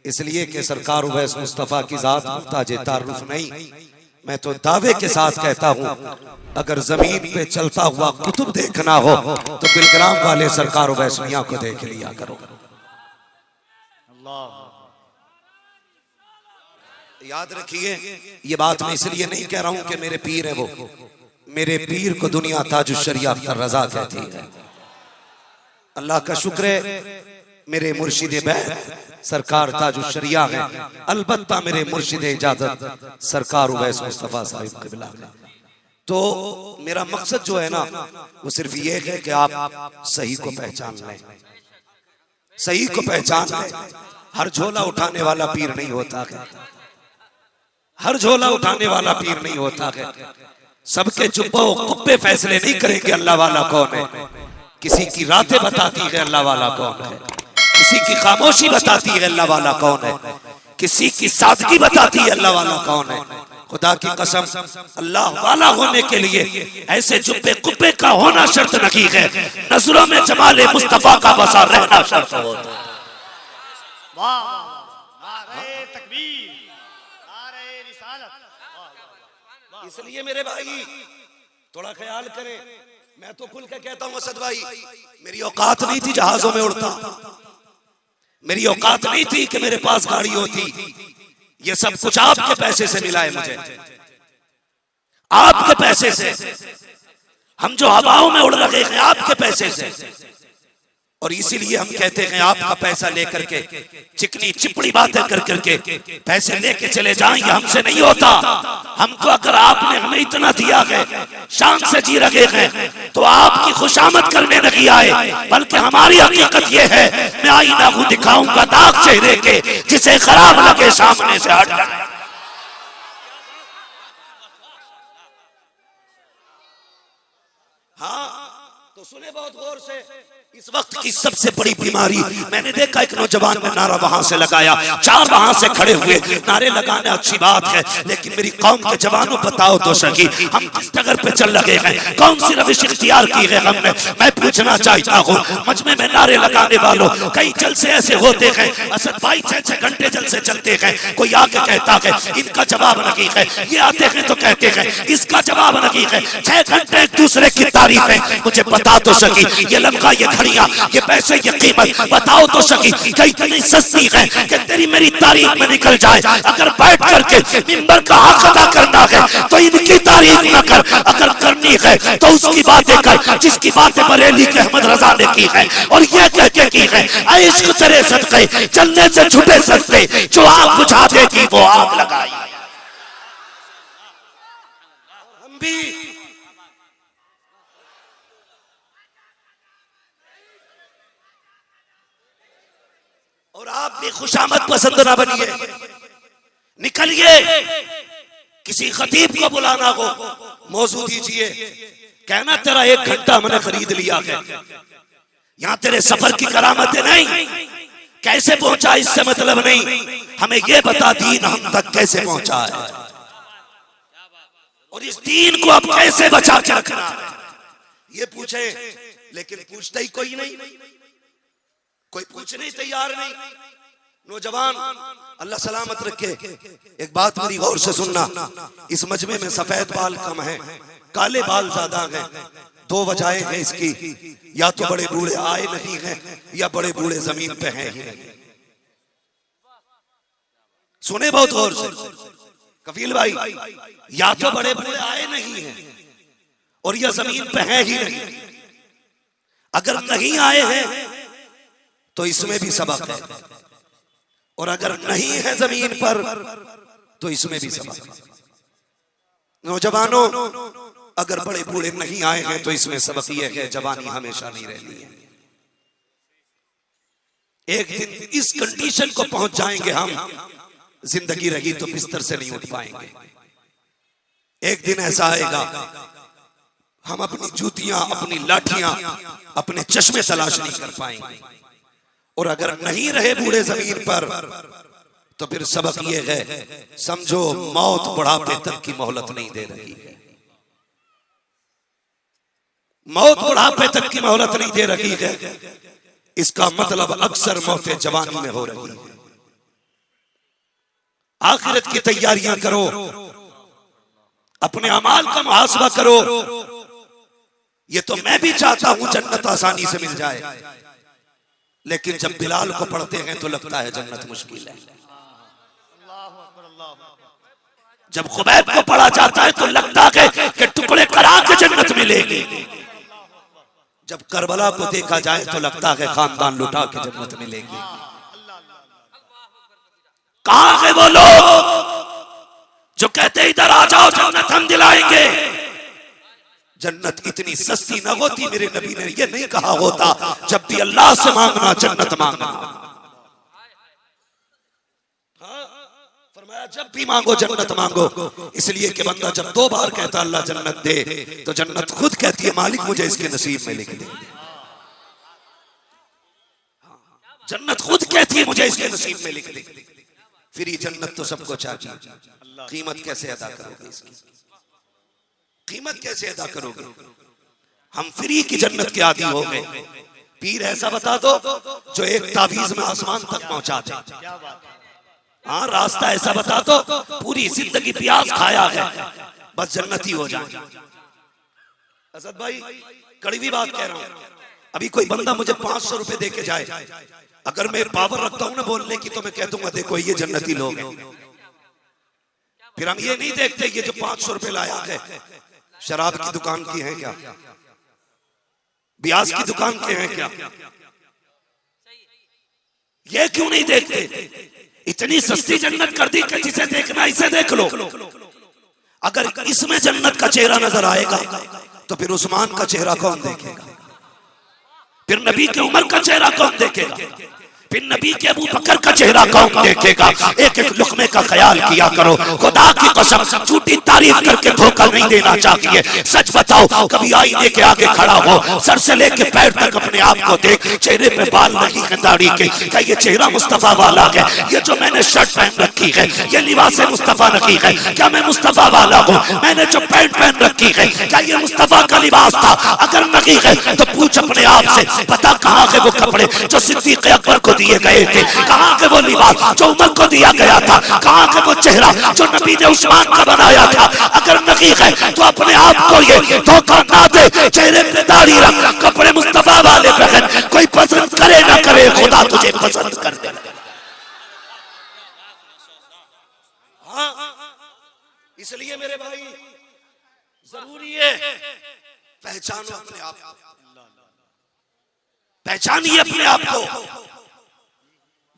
इसलिए कि सरकार उवैस मुस्तफ़ा की जात मुहताज तारुफ नहीं। मैं तो दावे के साथ कहता हूँ, अगर जमीन पे चलता हुआ कुतुब देखना हो तो बिलग्राम वाले सरकार उवैस मियां को देख लिया करो। याद रखिए, ये बात मैं इसलिए नहीं कह रहा हूं कि मेरे पीर है वो, मेरे पीर को दुनिया ताजुश शरिया अख्तर रजा कहती है। अल्लाह का शुक्र है मेरे मुर्शिद बैत सरकार ताजुश शरिया है, अलबत्ता मेरे मुर्शिद इजाजत सरकार उवैस मुस्तफ़ा साहिब क़िबला है। तो मेरा मकसद जो है ना वो सिर्फ ये है कि आप सही को पहचान लें, सही को पहचान लें। हर झोला उठाने वाला पीर नहीं होता है, हर झोला उठाने वाला पीर नहीं होता है। सबके जुब्बा कुब्बे फैसले नहीं करेंगे अल्लाह वाला कौन है। किसी की रातें बताती है अल्लाह वाला कौन है, किसी की खामोशी बताती है अल्लाह वाला कौन है, किसी की सादगी बताती है अल्लाह वाला कौन है। खुदा की कसम, अल्लाह वाला होने के लिए ऐसे जुब्बे कुब्बे का होना शर्त नहीं है, नजरों में जमाले मुस्तफा का बसा रहना शर्त होता है। इसलिए मेरे भाई थोड़ा ख्याल करें। मैं तो खुल के कहता हूं असद भाई, मेरी औकात नहीं थी जहाजों में उड़ता, मेरी औकात नहीं थी कि मेरे पास गाड़ी होती। ये सब कुछ आपके पैसे से मिला है मुझे, आपके पैसे से। हम जो हवाओं में उड़ रहे हैं आपके पैसे से, और इसीलिए हम कहते हैं आपका पैसा लेकर के चिकनी चिपड़ी बातें कर करके पैसे लेके चले जाएं, ये हमसे नहीं होता। हमको अगर आपने हमें इतना दिया है, शान से जी रहे हैं, तो आपकी खुशामद करने नहीं आए, बल्कि हमारी हकीकत ये है, मैं आईना को दिखाऊंगा दाग चेहरे के, जिसे खराब लगे सामने से हट जाए। हाँ तो सुने बहुत गौर से, इस वक्त की सबसे बड़ी बीमारी, मैंने देखा एक नौजवान ने नारा वहां से लगाया, चार वहां से खड़े हुए। नारे लगाना अच्छी बात है, लेकिन मेरी कौम के जवानों बताओ तो सही, हम किस डगर पे चल लगे हैं, कौन सी रविश इख्तियार की है हमने। मैं पूछना चाहता हूँ मजमे में नारे लगाने वालों, कई जलसे ऐसे होते हैं असद भाई 6-6 घंटे जलसे चलते हैं, कोई आके कहता है इनका जवाब नहीं है, ये आते हैं तो कहते हैं इसका जवाब नहीं है। 6 घंटे एक दूसरे की तारीफ है, मुझे बता तो सकी ये लम्हा, ये ये पैसे, ये कीमत बताओ तो सकी, कई इतनी सस्ती है कि तेरी मेरी तारीफ में निकल जाए। अगर बैठ करके मिंबर का हक अदा करना है तो इनकी तारीफ न कर, अगर करनी है तो उसकी बातें कर जिसकी बातें बरेली के अहमद रजा ने की है, और ये कह के की है इश्क तेरे सदके चलने से छुटे सस्ते, जो आग बुझा देगी वो आग लगाई। हम भी और आप भी खुशामद पसंद ना बनिए, निकलिए। किसी खतीब को बुलाना हो मौजू दीजिए, कहना तेरा 1 घंटा मैंने खरीद लिया है, यहां तेरे सफर की करामतें नहीं, कैसे पहुंचा इससे मतलब नहीं, हमें यह बता दीन हम तक कैसे पहुंचा है, और इस दीन को अब कैसे बचा के रखना है, ये पूछे। लेकिन पूछता ही कोई नहीं, कोई पूछने तैयार नहीं। नौजवान अल्लाह सलामत रखे, एक बात मेरी गौर से सुनना, इस मजमे में सफेद बाल कम है, काले बाल ज्यादा हैं। 2 वजहें हैं इसकी, या तो बड़े बूढ़े आए नहीं हैं, या बड़े बूढ़े जमीन पे हैं ही नहीं। सुने बहुत गौर से कफील भाई, या तो बड़े बूढ़े आए नहीं हैं और या जमीन पे हैं ही नहीं। अगर नहीं आए हैं तो इसमें भी सबक है, और अगर नहीं है जमीन पर तो इसमें भी सबक है। नौजवानों अगर बड़े बूढ़े नहीं आए हैं तो इसमें सबक यह है, जवानी हमेशा नहीं रहनी है। एक दिन इस कंडीशन को पहुंच जाएंगे हम, जिंदगी रही तो बिस्तर से नहीं उठ पाएंगे। एक दिन ऐसा आएगा हम अपनी जूतियां, अपनी लाठियां, अपने चश्मे तलाश नहीं कर पाएंगे, और अगर नहीं रहे बूढ़े जमीन पर तो फिर सबक ये है, समझो मौत बुढ़ापे तक की मोहलत नहीं दे रही है। मौत बुढ़ापे तक की मोहलत नहीं दे रही है, इसका मतलब अक्सर मौतें जवानी में हो रही है। आखिरत की तैयारियां करो, अपने अमाल का मुहासबा करो। ये तो मैं भी चाहता हूं जन्नत आसानी से मिल जाए, लेकिन जब बिलाल को पढ़ते हैं तो लगता है जन्नत मुश्किल है। जब खुबैब को पढ़ा जाता है तो लगता है कि टुकड़े करा के जन्नत मिलेगी। जब करबला को देखा जाए तो लगता है खानदान लुटा के जन्नत मिलेगी। कहां है वो लोग जो कहते इधर आ जाओ जन्नत हम दिलाएंगे? जन्नत इतनी सस्ती न होती, मेरे नबी ने ये नहीं कहा होता जब भी अल्लाह से मांगना जन्नत मांगना। फरमाया जब भी मांगो जन्नत मांगो, इसलिए कि बंदा जब 2 बार कहता अल्लाह जन्नत दे, तो जन्नत खुद कहती है मालिक मुझे इसके नसीब में लिख दे। जन्नत खुद कहती है मुझे इसके नसीब में लिख दे। फिर ये जन्नत तो सबको चाहिए, कीमत कैसे अदा करोगे इसकी? कीमत कैसे अदा करोगे? हम फ्री की जन्नत के आदी हो गए। पीर ऐसा बता दो जो एक तावीज में आसमान तक पहुंचा दे। हाँ, रास्ता ऐसा बता दो पूरी जिंदगी प्यास खाया है बस जन्नती हो जाए। असद भाई कड़वी बात कह रहा हूं, अभी कोई बंदा मुझे 500 रुपए दे के जाए, अगर मैं पावर रखता हूं ना बोलने की, तो मैं कह दूंगा देखो ये जन्नती लोग हैं। फिर हम ये नहीं देखते ये जो 500 रुपए लाया है शराब की दुकान की है क्या, ब्याज की दुकान के हैं क्या? ये क्यों नहीं देखते? इतनी सस्ती जन्नत कर दी कि जिसे देखना इसे देख लो। अगर इसमें जन्नत का चेहरा नजर आएगा तो फिर उस्मान का चेहरा कौन देखेगा? फिर नबी की उमर का चेहरा कौन देखेगा? फिर नबी के अबू बकर का चेहरा कौन देखेगा? एक एक लुकमे का ख्याल किया करो। खुदा की कसम झूठी तारीफ करके धोखा नहीं देना चाहिए। सच बताओ, कभी आईने के आगे खड़ा हो, सर से लेके पैर तक अपने आप को देख, चेहरे पे बाल नहीं है दाढ़ी के, क्या ये चेहरा मुस्तफा वाला है? ये जो मैंने शर्ट पहन रखी है ये लिबास मुस्तफा नहीं है? क्या मैं मुस्तफा वाला हूँ? मैंने जो पैंट पहन रखी है क्या ये मुस्तफा का लिबास था? अगर नहीं है तो पूछ अपने आप से, पता कहाँ है वो कपड़े जो सिद्दीक़ अकबर को दिए गए थे? कहां के वो लिबास जो उमर को दिया गया था? कहां के वो चेहरा जो नबी ने उस्मान का बनाया था? अगर नहीं है तो अपने आप को ये धोखा ना दे, चेहरे पे दाढ़ी रख, कपड़े मुस्तफा वाले पहन, कोई पसंद करे ना करे खुदा तुझे पसंद कर दे। इसलिए मेरे भाई जरूरी है पहचानो अपने आप, पहचानिए अपने आप को।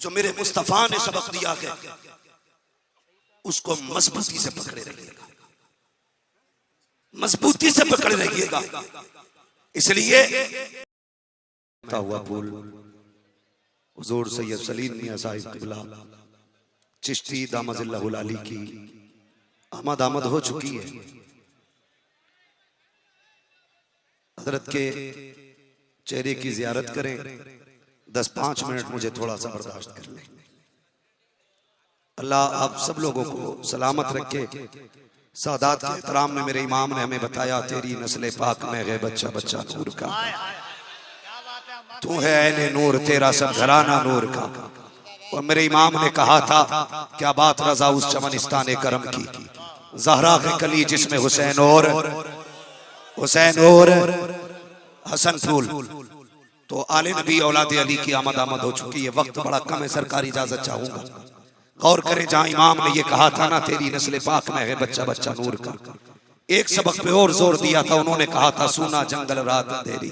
जो मेरे मुस्तफा ने सबक दिया है उसको मजबूती से पकड़े रखिएगा, मजबूती से पकड़े रखिएगा। इसलिए हुआ फूल हुजूर सैयद सलीम मियां साहिब क़िबला चिश्ती दामजिल्लाहुल अली की आमद हो चुकी है। हजरत के चेहरे की जियारत करें। 10-5 मिनट मुझे थोड़ा सा बर्दाश्त कर लें। अल्लाह आप सब लोगों को सलामत रखे। सादात के एहतराम में मेरे इमाम ने हमें बताया, तेरी नस्ल पाक में है बच्चा बच्चा नूर का, तू है ऐने नूर, तेरा सब घराना नूर का। और मेरे इमाम ने कहा था, क्या बात रजा उस चमनिस्तान करम की, ज़हरा के कली जिसमें हुसैन और हसन फूल। तो आले नबी औलाद अली की आमद हो चुकी है। वक्त बड़ा कम है, सरकारी इजाजत चाहूंगा। गौर करें, जहां इमाम ने ये कहा था ना तेरी नस्ल पाक में है बच्चा बच्चा नूर का, एक सबक पे और जोर दिया था। उन्होंने कहा था सूना जंगल रात अंधेरी,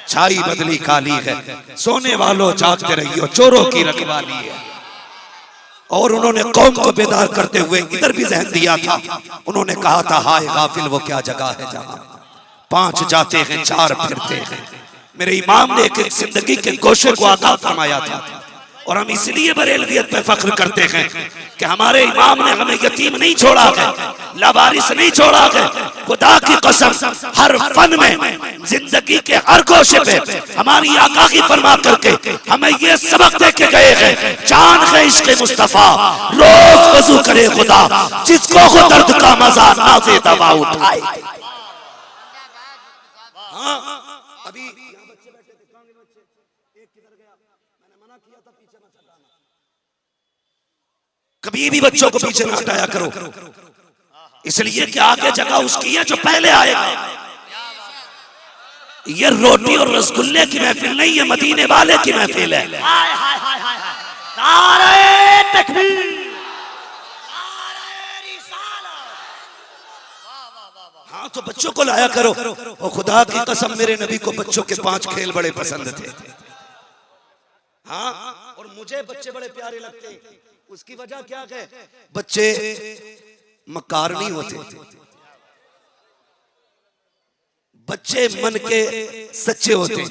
छाई बदली काली है, सोने वालों जागते रहियो, चोरों की रखवाली है। और उन्होंने कौम को बेदार करते हुए इधर भी जहन दिया था। उन्होंने कहा था हाय गाफिल वो क्या जगह है जहां 5 जाते हैं 4 फिरते हैं। मेरे इमाम ने एक जिंदगी के गोशे को आगाह फरमाया था। और हम इसलिए बरेलवियत पे फख्र करते हैं कि हमारे इमाम ने हमें यतीम नहीं छोड़ा है, लावारिस नहीं छोड़ा है। खुदा की कसम हर फन में, जिंदगी के हर गोशे पे हमारी आगाही फरमा करके हमें ये सबक दे के गए हैं, जान है इश्क़ मुस्तफा, रोज वजू करे खुदा, जिसको हो दर्द का मजा नाज़े दवा उठाए। अभी बच्चे बैठे थे, कहां गए बच्चे? एक किधर गया? मैंने मना किया था पीछे मत हटाना। कभी भी बच्चों को पीछे ना हटाया करो, इसलिए कि आगे जगह उसकी है जो पहले आएगा। ये रोटी और रसगुल्ले की महफिल नहीं, ये मदीने वाले की महफिल है। नारे तकबीर, हाँ तो बच्चों को लाया करो। और खुदा की कसम मेरे नबी को बच्चों के 5 खेल बड़े पसंद थे। हाँ, और मुझे बच्चे बड़े प्यारे लगते। उसकी वजह क्या है? बच्चे मकार नहीं होते, बच्चे मन के सच्चे होते,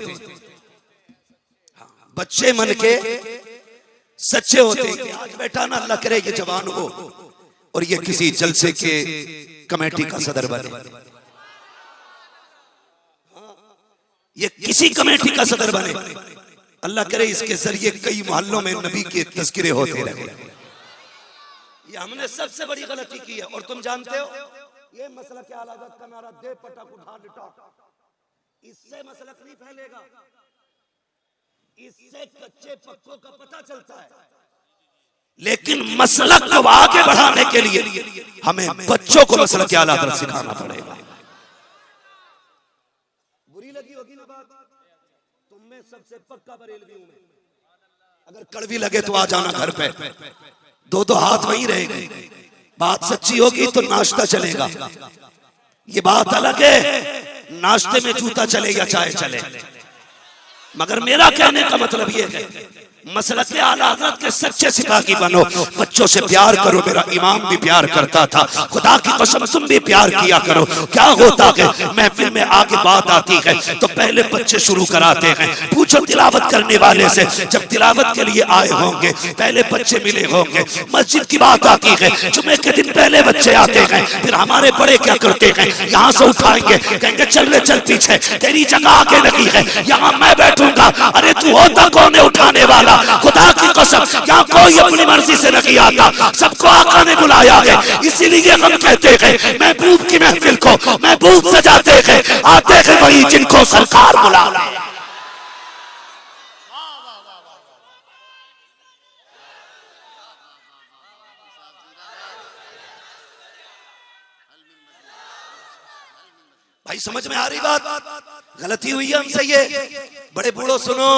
बच्चे मन के सच्चे होते। आज बैठा ना, अल्लाह करे ये जवान हो और ये किसी जलसे के कमेटी का सदर बने, ये किसी कमेटी का सदर बने, अल्लाह करे इसके जरिए कई मोहल्लों में नबी के तज़किरे होते रहे। ये हमने सबसे बड़ी गलती की है। और तुम जानते हो ये मसला क्या लागत का नारा दे पटक उठा लिटा, इससे मसलक नहीं फैलेगा, इससे कच्चे पक्कों का पता चलता है। लेकिन मसलक को आगे बढ़ाने के लिए हमें बच्चों को मसलक आला हज़रत सिखाना पड़ेगा। बुरी लगी होगी ना बात, तुम में सबसे पक्का बरेलवी हूं मैं, अगर कड़वी लगे तो आ जाना घर पे, 2-2 हाथ वहीं रहेंगे। बात सच्ची होगी तो नाश्ता चलेगा, ये बात अलग है नाश्ते में जूता चले या चाय चले। मगर मेरा कहने का मतलब ये है मसलक आला हज़रत के सच्चे सिपाही बनो, बच्चों से प्यार करो। मेरा इमाम भी प्यार करता था, खुदा की कसम तुम भी प्यार किया करो। क्या होता है महफिल में आगे बात आती है तो पहले बच्चे शुरू कराते हैं। पूछो तिलावत करने वाले से, जब तिलावत के लिए आए होंगे पहले बच्चे मिले होंगे। मस्जिद की बात आती है, जुमे के दिन पहले बच्चे आते हैं, फिर हमारे बड़े क्या करते हैं, यहाँ से उठाएंगे, कहेंगे चल रे चल पीछे, तेरी जगह आगे लगी है, यहाँ मैं बैठूंगा। अरे तू होता कौन है उठाने वाला? खुदा की कसम यहाँ कोई अपनी मर्जी से नहीं आता, सबको आका ने बुलाया है। इसीलिए हम कहते हैं महबूब की महफिल को महबूब सजाते हैं, आते हैं वही जिनको सरकार बुलाता है। भाई समझ में आ रही बात? गलती हुई है हमसे ये। बड़े बूढ़ों सुनो,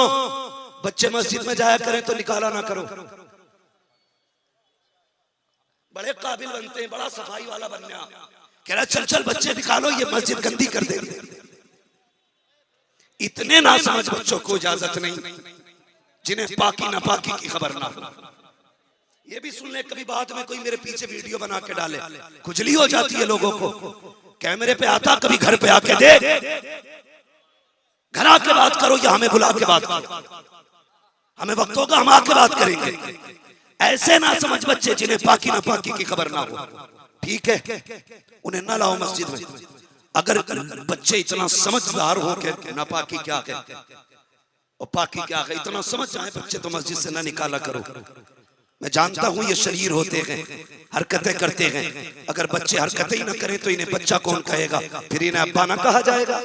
बच्चे मस्जिद में जाया करें तो निकाला ना करो। बड़े काबिल बनते हैं, बड़ा सफाई वाला बनना, कह रहा चल चल बच्चे निकालो, ये मस्जिद गंदी कर देंगे। इतने ना समझ बच्चों को इजाजत नहीं जिन्हें पाकी नापाकी की खबर ना हो। ये भी सुन ले, कभी बाद में कोई मेरे पीछे वीडियो बना के डाले, खुजली हो जाती है लोगों को। कैमरे पे आता, कभी घर पे आके दे, घर आके बात करो या हमें बुला के बात करो, हमें वक्त होगा हम आके बात करेंगे। ऐसे ना समझ बच्चे जिन्हें पाकी नापाकी की खबर ना हो, ठीक है, उन्हें ना लाओ मस्जिद में। अगर बच्चे इतना समझदार हो के नापाकी क्या है और पाकी क्या है इतना समझ जाए बच्चे, तो मस्जिद से ना निकाला करो। मैं जानता हूं ये शरीर होते हैं, हरकतें करते हैं। अगर बच्चे हरकतें ही ना करें तो इन्हें बच्चा कौन कहेगा? फिर इन्हें अब्बा ना कहा जाएगा।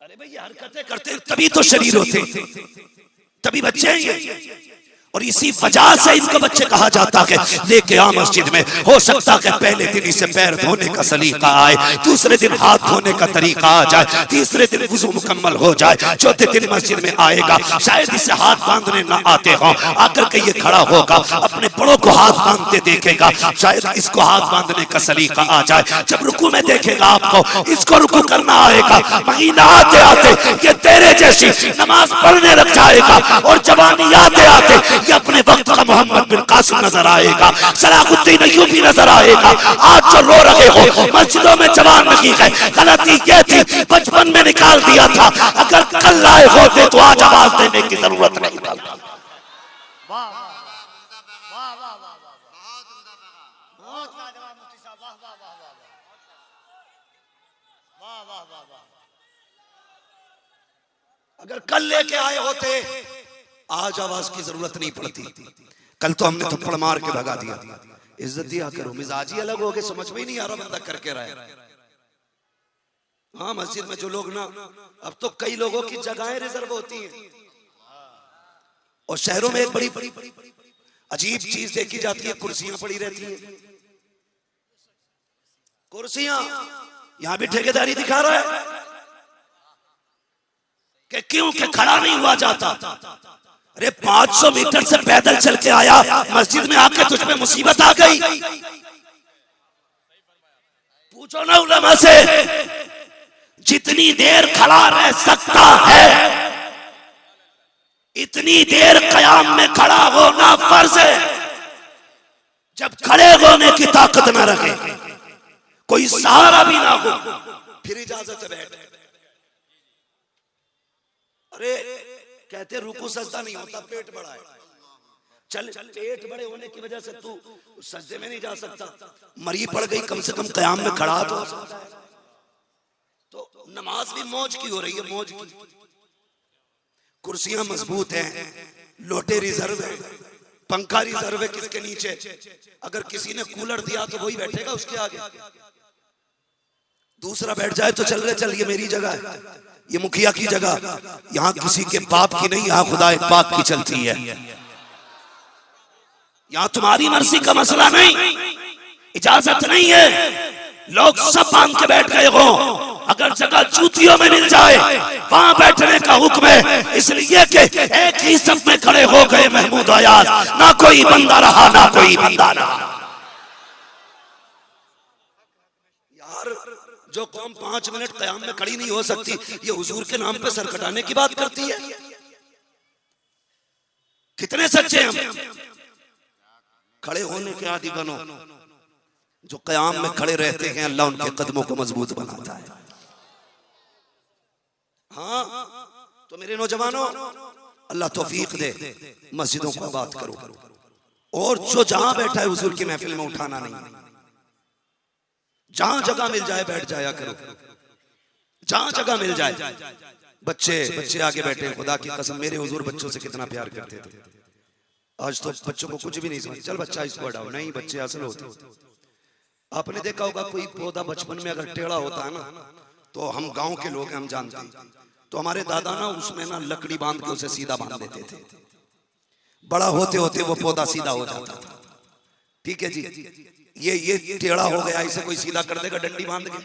अरे भाई ये हरकतें करते हैं तभी तो शरीर होते, तभी बच्चे हैं ये। और इसी वजह से इनको बच्चे कहा जाता है लेके आ मस्जिद में। हो सकता है पहले दिन इसे पैर धोने का सलीका आए, दूसरे दिन हाथ धोने का तरीका आ जाए, तीसरे दिन वुजू मुकम्मल हो जाए, चौथे दिन मस्जिद में आएगा, शायद इसे हाथ बांधने न आते हों, आकर के ये खड़ा होगा, अपने बड़ों को हाथ बांधते देखेगा, शायद इसको हाथ बांधने का सलीका आ जाए। जब रुकू में देखेगा आपको, इसको रुकू करना आएगा, महीना आते आते ये तेरे जैसी नमाज पढ़ने लग जाएगा। और जवानी आते आते ये अपने वक्त का मोहम्मद बिन कासिम नजर आएगा, सलाहुद्दीन अय्यूबी नजर आएगा। आज जो रो रहे हो मस्जिदों में जवान नहीं है, गलती ये थी बचपन में निकाल दिया था। अगर कल लाए होते तो आज आवाज देने की जरूरत नहीं पड़ती। अगर कल लेके आए होते आज आवाज की जरूरत नहीं पड़ती। कल तो हमने थप्पड़ मार के भगा दिया। इज्जत दिया करो, मिजाज ही अलग हो गए, समझ में ही नहीं आ रहा बंदा करके रहा है। हाँ मस्जिद में जो लोग ना, अब तो कई लोगों की जगहें रिजर्व होती हैं। और शहरों में एक बड़ी अजीब चीज देखी जाती है, कुर्सियां पड़ी रहती हैं। कुर्सियां यहां भी ठेकेदारी दिखा रहा है कि क्यों कि खड़ा नहीं हुआ जाता। अरे 500 मीटर से पैदल चल के आया, मस्जिद में आके तुझ पे मुसीबत आ गई। पूछो ना उलमा से, जितनी देर खड़ा रह सकता है इतनी देर कयाम में खड़ा होना फर्ज है। जब खड़े होने की ताकत ना रखे, कोई सहारा भी ना हो, फिर इजाजत है बैठ। अरे कहते रुकू सजदा नहीं होता, पेट बड़ा है। चल पेट बड़े होने की वजह से तू सजदे में नहीं जा सकता, मरी पड़ गई, कम से कम कयाम में खड़ा तो हो सकता है। तो नमाज भी मौज की हो रही है, मौज की। कुर्सियां मजबूत हैं, लोटे रिजर्व है, पंखा रिजर्व है किसके नीचे। अगर किसी ने कूलर दिया तो वही बैठेगा उसके आगे, दूसरा बैठ जाए तो चल रहे चल, ये मेरी जगह है, ये मुखिया की जगह। यहां किसी के बाप की नहीं, यहां खुदा पाक की चलती है। यहां तुम्हारी मर्जी का मसला नहीं, इजाजत नहीं है। लोग सब बांध के बैठ गए हो, अगर जगह जूतियों में मिल जाए वहां बैठने का हुक्म है, इसलिए कि एक ही सब में खड़े हो गए महमूद आयाज, ना कोई बंदा रहा ना कोई बंदा रहा। यार जो कौम 5 मिनट कयाम में खड़ी नहीं हो सकती, ये हुजूर के नाम पे सर कटाने की बात करती है। कितने सच्चे हम। खड़े होने के आदि बनो, जो कयाम में खड़े रहते हैं अल्लाह उनके कदमों को मजबूत बनाता है। हाँ तो मेरे नौजवानों, अल्लाह तौफीक दे, मस्जिदों को आबाद करो, और जो जहां बैठा है हुजूर की महफिल में उठाना नहीं, जहां जगह मिल जाए बैठ जाया करो, जहां जगह मिल जाए। बच्चे आगे बैठे, खुदा की कसम मेरे हुजूर बच्चों से कितना प्यार करते थे। आज तो बच्चों को कुछ भी नहीं समझ, चल बच्चा इसको हटाओ, नहीं बच्चे असल होते। आपने देखा होगा कोई पौधा बचपन में अगर टेढ़ा होता है ना, तो हम गांव के लोग हैं, हम जानते हैं, तो हमारे दादा ना उसमें ना लकड़ी बांध के उसे सीधा बांध देते थे। बड़ा होते होते वो पौधा सीधा हो जाता था। ठीक है जी, ये टेढ़ा हो गया, इसे कोई सीधा कर देगा डंडी बांध के?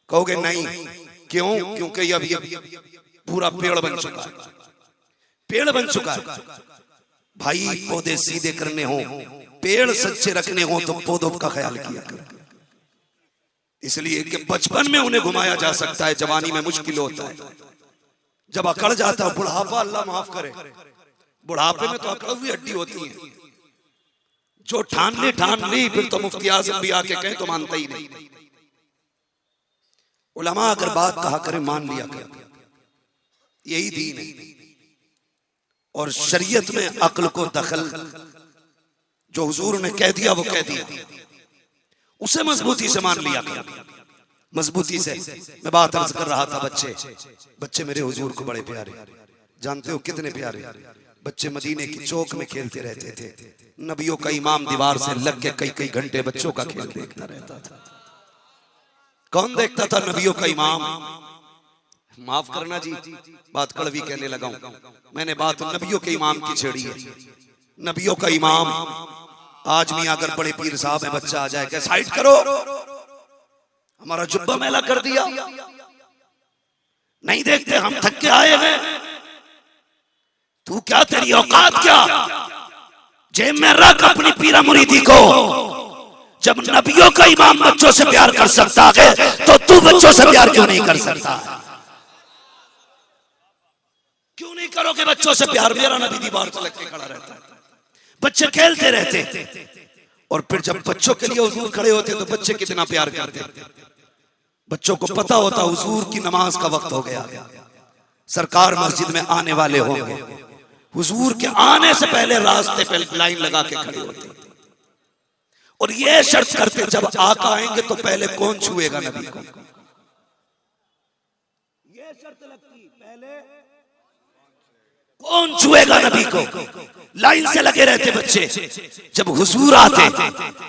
कहोगे नहीं, क्यों? क्योंकि ये अभी पूरा पेड़ बन चुका है, पेड़ बन चुका है। भाई पौधे सीधे करने हो, पेड़ सच्चे रखने हो तो पौधों का ख्याल किया करो। इसलिए कि बचपन में उन्हें घुमाया जा सकता है, जवानी में मुश्किल होता है। जब अकड़ जाता है बुढ़ापा, अल्लाह माफ करे, बुढ़ापे में तो अकड़ हुई हड्डी होती है। जो ठान ली फिर तो मुफ्ती आज़म भी आके कहे तो मानता ही नहीं। उलमा अगर बात कहा करे मान लिया करें, यही दीन है। और शरीयत में अक्ल को दखल जो हुजूर ने कह दिया वो कह दिया, उसे मजबूती से मान लिया करें, मजबूती से। मैं बात अर्ज कर रहा था, बच्चे मेरे हुजूर को बड़े प्यारे, जानते हो कितने प्यारे। बच्चे मदीने की चौक में खेलते रहते थे, नबियों का इमाम दीवार से लग के कई घंटे बच्चों का खेल देखता रहता था। कौन देखता था? नबियों का इमाम। माफ करना जी, बात कड़वी कहने लगा हूं, मैंने बात नबियों के इमाम की छेड़ी है। नबियों का इमाम आज भी अगर बड़े पीर साहब है, बच्चा आ जाए क्या साइड करो, हमारा जुब्बा मैला कर दिया, नहीं देखते हम थक के आए हैं, तू क्या, तेरी औकात क्या, जेब में रख अपनी पीरा मुरीदी को। जब नबियों का इमाम बच्चों से प्यार कर सकता है तो तू बच्चों से प्यार क्यों नहीं कर सकता? क्यों नहीं करोगे बच्चों से प्यार? मेरा नबी दीवार से लग के खड़ा रहता है, बच्चे खेलते रहते, और फिर जब बच्चों के लिए हुजूर खड़े होते तो बच्चे कितना प्यार करते। बच्चों को पता होता हुजूर की नमाज का वक्त हो गया, सरकार मस्जिद में आने वाले होंगे, हुजूर के आने से पहले रास्ते पे लाइन लगा के खड़े होते, और ये शर्त करते जब आका आएंगे तो पहले कौन छुएगा नबी को। ये शर्त लगती, पहले कौन छुएगा नबी को। लाइन से लगे रहते बच्चे, जब हुजूर आते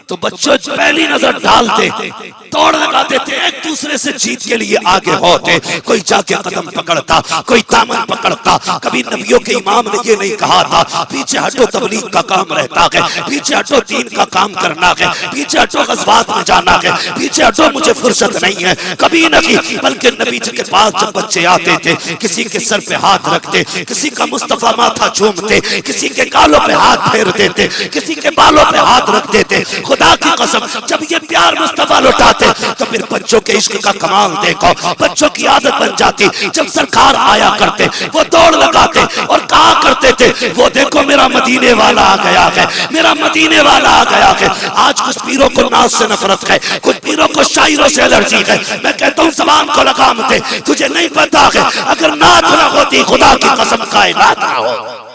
तो बच्चों पहली नजर डालते दौड़ लगाते थे, एक दूसरे से जीत के लिए आगे होते। कोई जाके कदम पकड़ता, कोई दामन पकड़ता। कभी नबियों के इमाम ने ये नहीं कहा था पीछे हटो तबलीग का काम रहता है, पीछे हटो दीन का काम करना है, पीछे हटो गज़वात में जाना है, पीछे हटो मुझे फुर्सत नहीं है। कभी नहीं, बल्कि नबी जी के पास जब बच्चे आते थे, किसी के सर पे हाथ रखते, किसी का मुस्तफा माथा चूमते, किसी के गालों पे हाथ फेर देते, किसी के बालों पे हाथ रख देते। खुदा की कसम जब ये प्यार मुस्तफा लुटाते तो फिर बच्चों के इश्क का कमाल देखो, बच्चों की आदत बन जाती। जब सरकार आया करते वो दौड़ लगाते और कहा करते थे वो देखो मेरा मदीने वाला आ गया है, मेरा मदीने वाला आ गया है। आज कुछ पीरों को नाज से नफरत है, कुछ पीरों को शायरों से एलर्जी है। मैं कहता हूँ ज़बान को लगाम दे, तुझे नहीं पता है अगर नात ना होती खुदा की कसम कायनात ना हो।